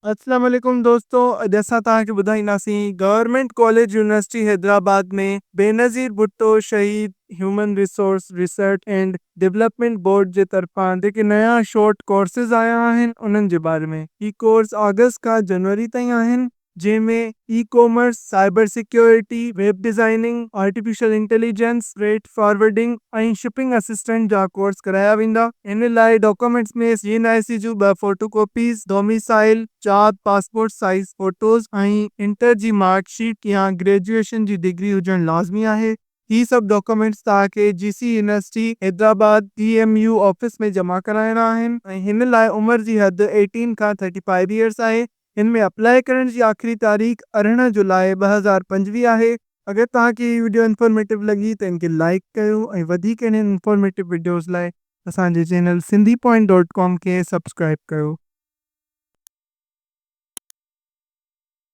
अस्सलाम वालेकुम दोस्तों, जैसा तव्हांखे ॿुधाईंदासीं गवर्नमेंट कॉलेज यूनिवर्सिटी हैदराबाद में बेनज़ीर भुट्टो शहीद human resource research and development board जे तरफ़ां जेके नया शॉर्ट कोर्सेज़ आया आहिनि उन्हनि जे बारे में। ही कोर्स अगस्त खां जनवरी ताईं आहिनि, जंहिंमें e commerce, cyber security, web designing, artificial intelligence, freight forwarding ऐं शिपिंग असिस्टेंट जा कोर्स कराया वेंदा। इन लाइ डॉक्यूमेंट्स में जीएनआईसी जूं 2 photocopies, domicile, 4 passport size photos ऐं इंटर जी मार्कशीट या ग्रेजुएशन जी डिग्री हुजणु लाज़मी आहे। ही सभु डॉक्यूमेंट्स तव्हांखे GC university Hyderabad DMU office में जमा कराइणा आहिनि ऐं हिन लाइ उमिरि जी हद 18 खां 35 इयर्स आहे। हिन में अप्लाई करण जी आख़िरी तारीख़ 18 जुलाई 2025 आहे। अगर तव्हांखे ही वीडियो इंफॉर्मेटिव लगी त इनके लाइक कयो ऐं वधीक इन्हनि इंफॉर्मेटिव वीडियोज़ लाइ असांजे चैनल sindhipoint.com खे सब्सक्राइब कयो।